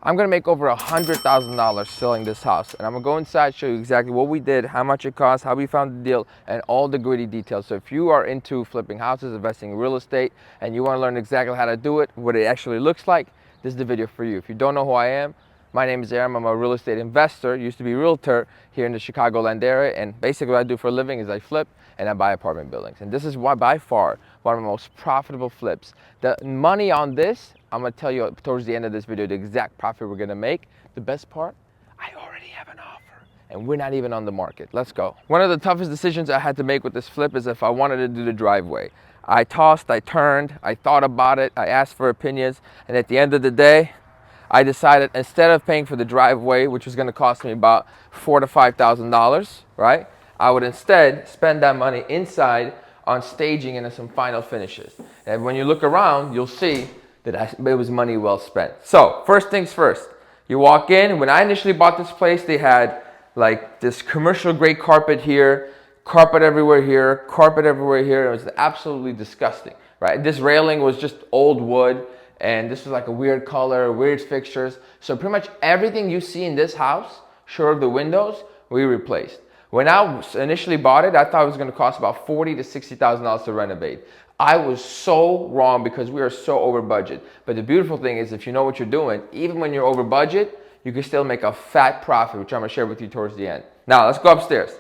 I'm gonna make over $100,000 selling this house, and I'm gonna go inside, show you exactly what we did, how much it cost, how we found the deal, and all the gritty details. So if you are into flipping houses, investing in real estate, and you wanna learn exactly how to do it, what it actually looks like, this is the video for you. If you don't know who I am, my name is Aram. I'm a real estate investor, used to be a realtor here in the Chicagoland area, and basically what I do for a living is I flip and I buy apartment buildings. And this is why, by far, one of the most profitable flips. The money on this, I'm gonna tell you towards the end of this video the exact profit we're gonna make. The best part, I already have an offer and we're not even on the market. Let's go. One of the toughest decisions I had to make with this flip is if I wanted to do the driveway. I tossed, I turned, I thought about it, I asked for opinions, and at the end of the day, I decided instead of paying for the driveway, which was gonna cost me about $4,000 to $5,000, right? I would instead spend that money inside on staging and some final finishes. And when you look around, you'll see that it was money well spent. So first things first, you walk in. When I initially bought this place, they had like this commercial grade carpet here, carpet everywhere here, carpet everywhere here. It was absolutely disgusting, right? This railing was just old wood, and this was like a weird color, weird fixtures. So pretty much everything you see in this house, short of the windows, we replaced. When I initially bought it, I thought it was gonna cost about $40,000 to $60,000 to renovate. I was so wrong because we are so over budget. But the beautiful thing is if you know what you're doing, even when you're over budget, you can still make a fat profit, which I'm gonna share with you towards the end. Now, let's go upstairs.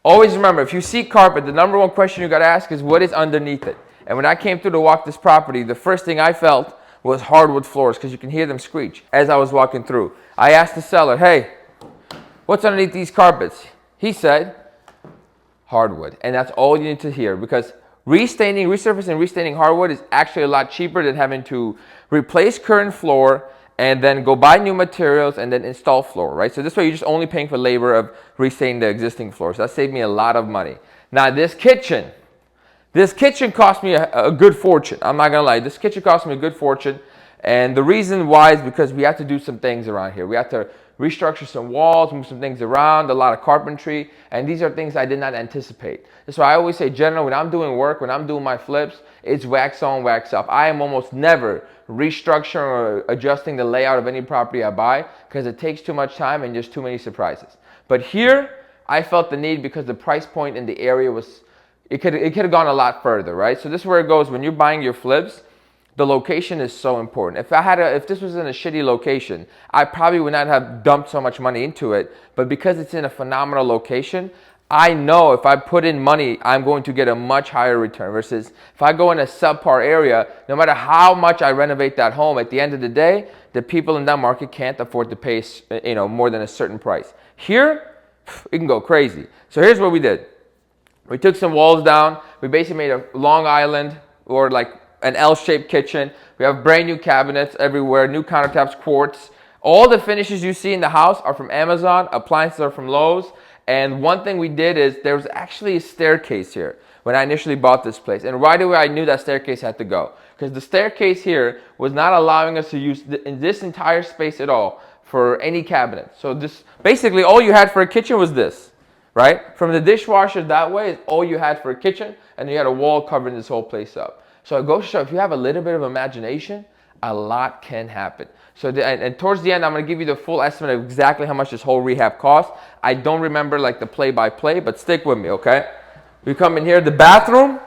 Always remember, if you see carpet, the number one question you gotta ask is what is underneath it? And when I came through to walk this property, the first thing I felt was hardwood floors because you can hear them screech as I was walking through. I asked the seller, hey, what's underneath these carpets? He said, hardwood. And that's all you need to hear because resurfacing and restaining hardwood is actually a lot cheaper than having to replace current floor and then go buy new materials and then install floor, right? So this way you're just only paying for labor of restaining the existing floor. So that saved me a lot of money. Now this kitchen cost me a good fortune. I'm not gonna lie, this kitchen cost me a good fortune. And the reason why is because we had to do some things around here. We had to restructure some walls, move some things around, a lot of carpentry, and these are things I did not anticipate. That's why I always say, generally, when I'm doing work, when I'm doing my flips, it's wax on, wax off. I am almost never restructuring or adjusting the layout of any property I buy because it takes too much time and just too many surprises. But here, I felt the need because the price point in the area was, it could have gone a lot further, right? So this is where it goes when you're buying your flips. The location is so important. If this was in a shitty location, I probably would not have dumped so much money into it. But because it's in a phenomenal location, I know if I put in money, I'm going to get a much higher return versus if I go in a subpar area, no matter how much I renovate that home, at the end of the day, the people in that market can't afford to pay, more than a certain price. Here, it can go crazy. So here's what we did. We took some walls down. We basically made a Long Island or like an L-shaped kitchen. We have brand new cabinets everywhere, new countertops, quartz. All the finishes you see in the house are from Amazon, appliances are from Lowe's. And one thing we did is there was actually a staircase here when I initially bought this place. And right away I knew that staircase had to go because the staircase here was not allowing us to use in this entire space at all for any cabinet. So this basically all you had for a kitchen was this, right? From the dishwasher that way is all you had for a kitchen, and you had a wall covering this whole place up. So it goes to show if you have a little bit of imagination, a lot can happen. So and towards the end, I'm gonna give you the full estimate of exactly how much this whole rehab cost. I don't remember like the play-by-play, but stick with me, okay? We come in here, the bathroom,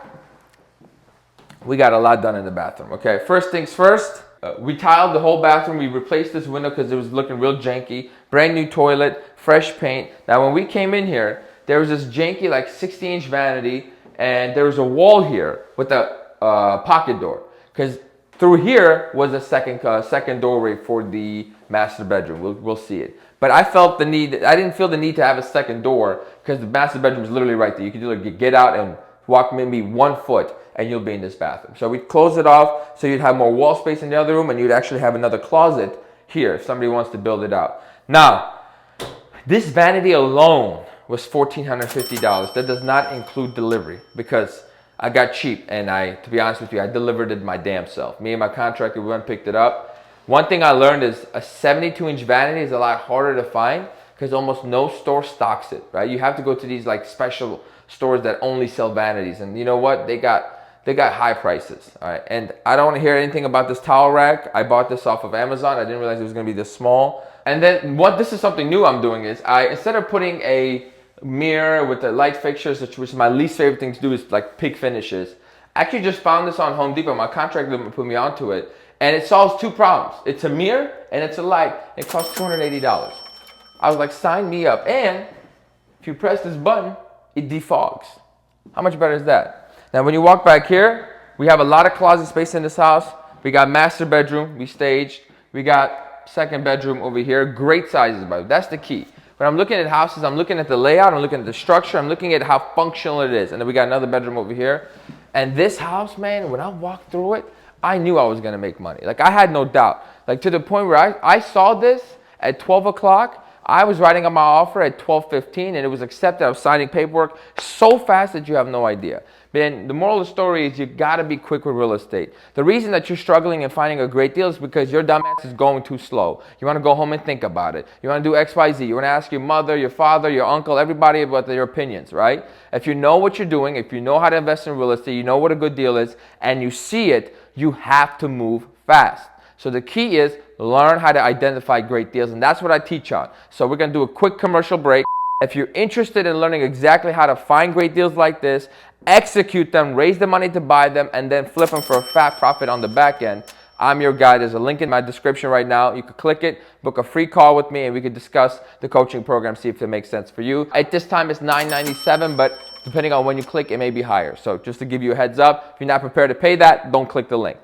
we got a lot done in the bathroom, okay? First things first, we tiled the whole bathroom. We replaced this window because it was looking real janky. Brand new toilet, fresh paint. Now when we came in here, there was this janky like 60-inch vanity, and there was a wall here with a pocket door because through here was a second doorway for the master bedroom. We'll see it. But I didn't feel the need to have a second door because the master bedroom is literally right there. You can literally get out and walk maybe 1 foot and you'll be in this bathroom. So we closed it off so you'd have more wall space in the other room and you'd actually have another closet here if somebody wants to build it out. Now, this vanity alone was $1,450. That does not include delivery because I got cheap and to be honest with you, I delivered it my damn self. Me and my contractor, we went and picked it up. One thing I learned is a 72-inch vanity is a lot harder to find because almost no store stocks it, right? You have to go to these like special stores that only sell vanities. And you know what? They got they got high prices. All right, and I don't want to hear anything about this towel rack. I bought this off of Amazon. I didn't realize it was going to be this small. And then this is something new I'm doing is instead of putting a mirror with the light fixtures, which is my least favorite thing to do, is like pig finishes. I actually just found this on Home Depot. My contractor put me onto it, and it solves two problems. It's a mirror and it's a light. It costs $280. I was like, sign me up. And if you press this button, it defogs. How much better is that? Now, when you walk back here, we have a lot of closet space in this house. We got master bedroom, we staged. We got second bedroom over here. Great sizes, but that's the key. When I'm looking at houses, I'm looking at the layout, I'm looking at the structure, I'm looking at how functional it is. And then we got another bedroom over here. And this house, man, when I walked through it, I knew I was gonna make money. Like, I had no doubt. Like, to the point where I saw this at 12 o'clock, I was writing up my offer at 12:15 and it was accepted. I was signing paperwork so fast that you have no idea. Man, the moral of the story is you gotta be quick with real estate. The reason that you're struggling and finding a great deal is because your dumbass is going too slow. You wanna go home and think about it. You wanna do X, Y, Z. You wanna ask your mother, your father, your uncle, everybody about their opinions, right? If you know what you're doing, if you know how to invest in real estate, you know what a good deal is, and you see it, you have to move fast. So the key is learn how to identify great deals, and that's what I teach on. So we're gonna do a quick commercial break. If you're interested in learning exactly how to find great deals like this, execute them, raise the money to buy them, and then flip them for a fat profit on the back end, I'm your guy. There's a link in my description right now. You can click it, book a free call with me, and we can discuss the coaching program, see if it makes sense for you. At this time, it's $997, but depending on when you click, it may be higher. So just to give you a heads up, if you're not prepared to pay that, don't click the link.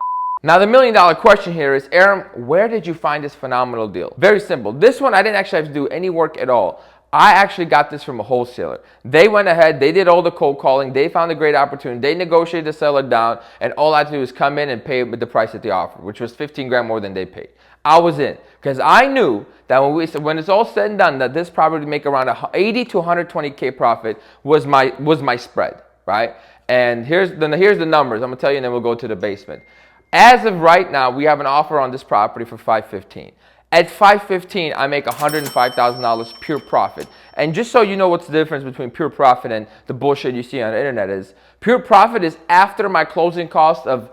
Now, the $1 million question here is, Aram, where did you find this phenomenal deal? Very simple. This one, I didn't actually have to do any work at all. I actually got this from a wholesaler. They went ahead, they did all the cold calling, they found a great opportunity, they negotiated the seller down, and all I had to do was come in and pay with the price that they offered, which was 15 grand more than they paid. I was in, because I knew that when it's all said and done, that this property would make around 80 to 120K profit was my spread, right? And here's the numbers. I'm gonna tell you, and then we'll go to the basement. As of right now, we have an offer on this property for $515. At $515, I make $105,000 pure profit. And just so you know what's the difference between pure profit and the bullshit you see on the internet is, pure profit is after my closing cost of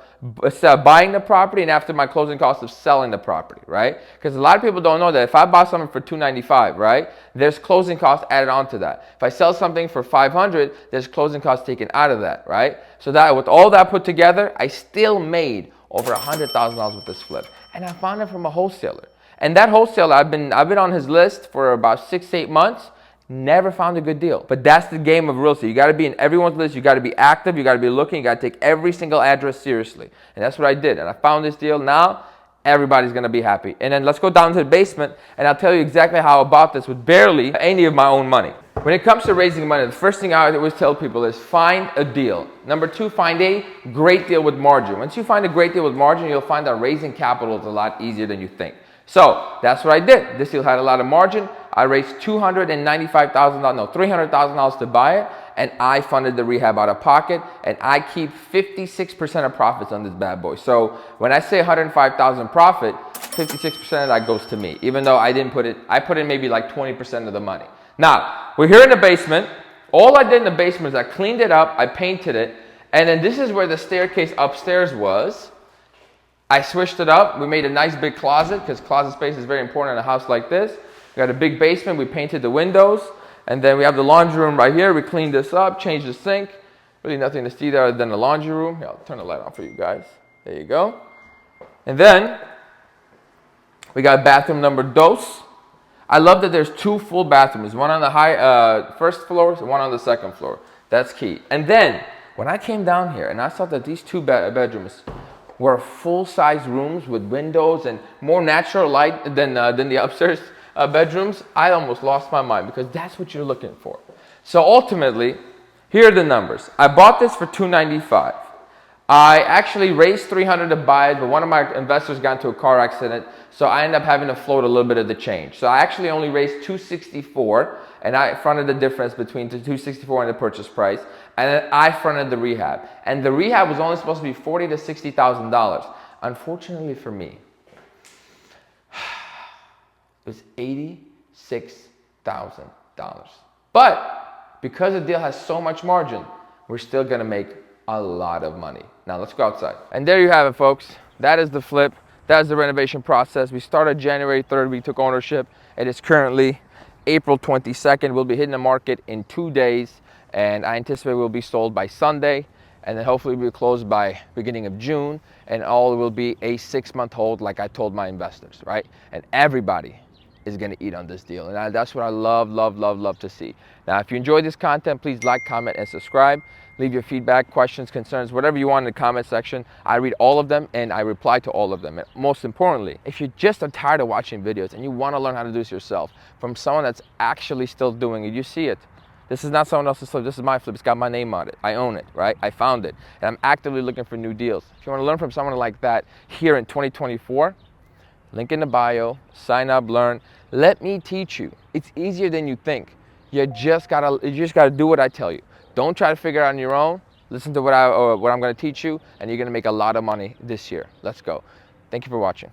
buying the property and after my closing cost of selling the property, right? Because a lot of people don't know that if I buy something for $295, right, there's closing costs added onto that. If I sell something for $500, there's closing costs taken out of that, right? So that with all that put together, I still made over $100,000 with this flip. And I found it from a wholesaler. And that wholesaler, I've been on his list for about 6 to 8 months, never found a good deal. But that's the game of real estate. You gotta be in everyone's list, you gotta be active, you gotta be looking, you gotta take every single address seriously. And that's what I did. And I found this deal. Now, everybody's gonna be happy. And then let's go down to the basement and I'll tell you exactly how I bought this with barely any of my own money. When it comes to raising money, the first thing I always tell people is find a deal. Number two, find a great deal with margin. Once you find a great deal with margin, you'll find that raising capital is a lot easier than you think. So that's what I did. This deal had a lot of margin. I raised $300,000 to buy it, and I funded the rehab out of pocket, and I keep 56% of profits on this bad boy. So when I say 105,000 profit, 56% of that goes to me, even though I didn't put it, I put in maybe like 20% of the money. Now, we're here in the basement. All I did in the basement is I cleaned it up, I painted it, and then this is where the staircase upstairs was. I switched it up. We made a nice big closet because closet space is very important in a house like this. We got a big basement. We painted the windows. And then we have the laundry room right here. We cleaned this up, changed the sink. Really nothing to see there other than the laundry room. Here, I'll turn the light on for you guys. There you go. And then we got bathroom number dos. I love that there's 2 full bathrooms. One on the first floor and one on the second floor. That's key. And then when I came down here and I saw that these 2 bedrooms were full-size rooms with windows and more natural light than the upstairs bedrooms, I almost lost my mind because that's what you're looking for. So ultimately, here are the numbers. I bought this for $295. I actually raised $300 to buy it, but one of my investors got into a car accident, so I ended up having to float a little bit of the change. So I actually only raised $264, and I fronted the difference between the $264 and the purchase price, and then I fronted the rehab. And the rehab was only supposed to be $40,000 to $60,000. Unfortunately for me, it was $86,000. But because the deal has so much margin, we're still gonna make a lot of money. Now let's go outside. And there you have it, folks. That is the flip. That is the renovation process. We started January 3rd. We took ownership. It is currently April 22nd. We'll be hitting the market in 2 days, and I anticipate we'll be sold by Sunday, and then hopefully we'll close by beginning of June, and all will be a 6-month hold like I told my investors, right? And everybody is going to eat on this deal, and that's what I love to see. Now, if you enjoyed this content, please like, comment, and subscribe. Leave your feedback, questions, concerns, whatever you want in the comment section. I read all of them and I reply to all of them. And most importantly, if you just are tired of watching videos and you want to learn how to do this yourself from someone that's actually still doing it, you see it. This is not someone else's flip. This is my flip. It's got my name on it. I own it, right? I found it. And I'm actively looking for new deals. If you want to learn from someone like that here in 2024, link in the bio, sign up, learn. Let me teach you. It's easier than you think. You just gotta do what I tell you. Don't try to figure it out on your own. Listen to what I'm going to teach you, and you're going to make a lot of money this year. Let's go. Thank you for watching.